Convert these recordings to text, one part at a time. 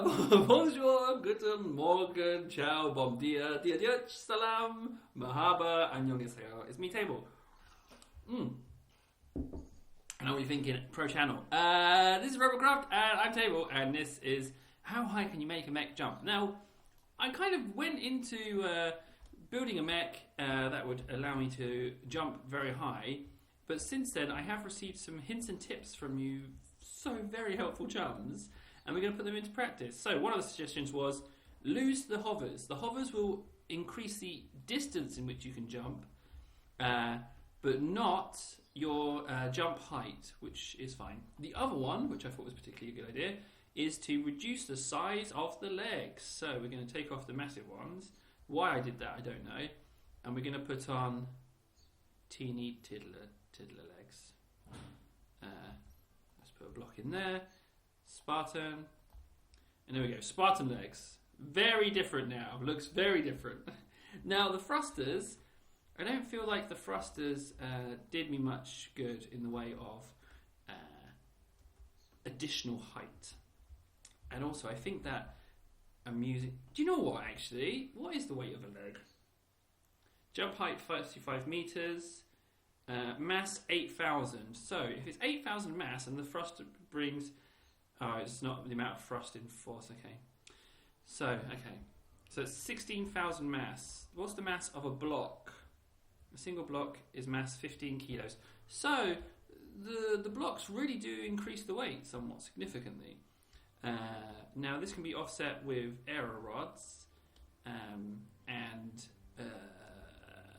bonjour, guten morgen, ciao, bom dia, salam, mahaba, annyeonghaseyo. It's me, Table. I know what you're thinking, pro channel. This is Robocraft, and I'm Table, and this is how high can you make a mech jump? Now, I kind of went into building a mech that would allow me to jump very high, but since then I have received some hints and tips from you, so very helpful chums, and we're going to put them into practice. So one of the suggestions was lose the hovers. The hovers will increase the distance in which you can jump, but not your jump height, which is fine. The other one, which I thought was particularly a good idea, is to reduce the size of the legs. So we're going to take off the massive ones. Why I did that, I don't know. And we're going to put on teeny tiddler legs. Let's put a block in there. Spartan. And there we go. Spartan legs. Very different now. Looks very different. Now the thrusters, I don't feel like the thrusters did me much good in the way of additional height. And also I think that amusing... Do you know what actually? What is the weight of a leg? Jump height 35 meters. Mass 8,000. So if it's 8,000 mass and the thruster brings... Oh, it's not the amount of thrust in force, okay. So it's 16,000 mass. What's the mass of a block? A single block is mass 15 kilos. So the blocks really do increase the weight somewhat significantly. Now this can be offset with aero rods and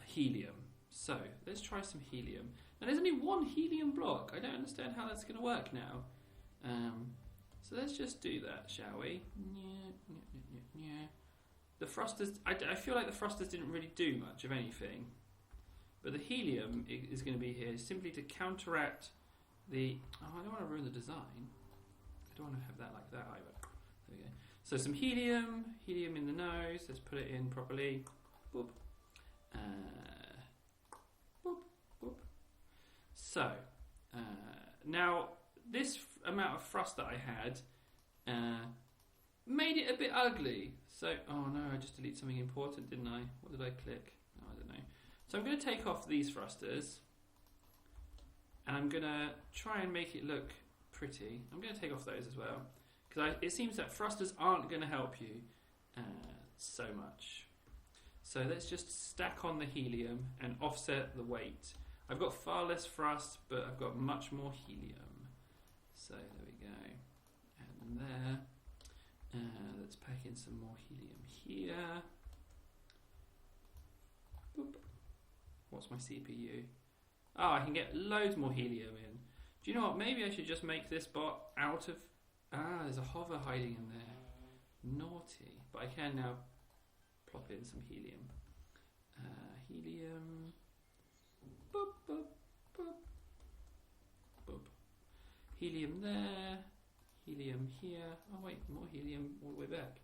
helium. So let's try some helium. Now there's only one helium block. I don't understand how that's going to work now. So let's just do that, shall we? The thrusters, I feel like the thrusters didn't really do much of anything. But the helium is going to be here simply to counteract the... Oh, I don't want to ruin the design. I don't want to have that like that either. There we go. So some helium in the nose. Let's put it in properly. Boop. Boop, boop. So, now this amount of thrust that I had made it a bit ugly. So, oh no, I just deleted something important, didn't I? What did I click? Oh, I don't know. So I'm going to take off these thrusters and I'm going to try and make it look pretty. I'm going to take off those as well because it seems that thrusters aren't going to help you so much. So let's just stack on the helium and offset the weight. I've got far less thrust, but I've got much more helium. So there we go. And there. Let's pack in some more helium here. Boop. What's my CPU? Oh, I can get loads more helium in. Do you know what? Maybe I should just make this bot out of... Ah, there's a hover hiding in there. Naughty. But I can now plop in some helium. Helium. Boop, boop, boop. Boop. Helium there. Helium here. Oh wait, more helium all the way back.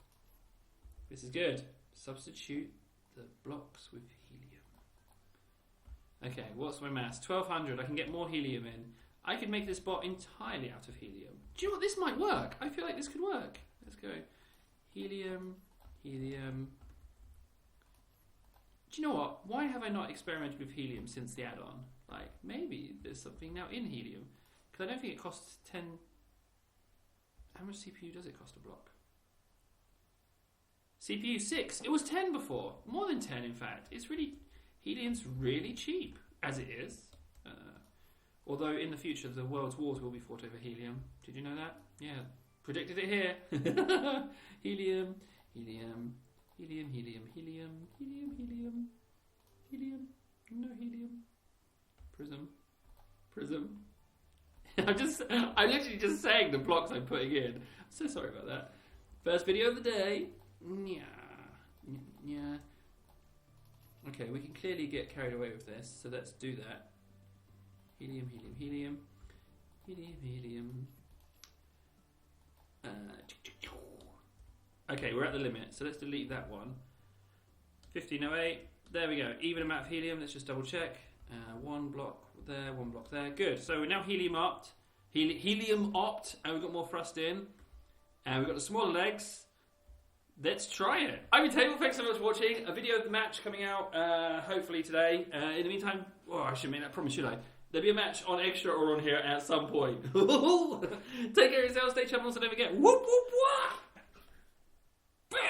This is good. Substitute the blocks with helium. Okay, what's my mass? 1200. I can get more helium in. I could make this bot entirely out of helium. Do you know what? This might work. I feel like this could work. Let's go. Helium. Helium. Do you know what? Why have I not experimented with helium since the add-on? Like, maybe there's something now in helium. Because I don't think it costs 10... How much CPU does it cost a block? CPU 6. It was 10 before. More than 10, in fact. It's really... Helium's really cheap, as it is. Although in the future the world's wars will be fought over helium. Did you know that? Yeah. Predicted it here. Helium. Helium. Helium, helium, helium. Helium, helium. Helium. No helium. Prism. Prism. I'm literally just saying the blocks I'm putting in. I'm so sorry about that. First video of the day. Yeah. Okay, we can clearly get carried away with this, so let's do that. Helium, helium, helium. Helium, helium. Okay, we're at the limit, so let's delete that one. 1508. There we go. Even amount of helium. Let's just double check. One block there, one block there. Good. So we're now helium opt. Helium opt, and we've got more thrust in. And we've got the smaller legs. Let's try it. I'm Table. Thanks so much for watching. A video of the match coming out hopefully today. In the meantime, I shouldn't make that promise, should I? There'll be a match on Extra or on here at some point. Take care of yourselves. Stay chum. Also, don't forget. Whoop whoop whoop.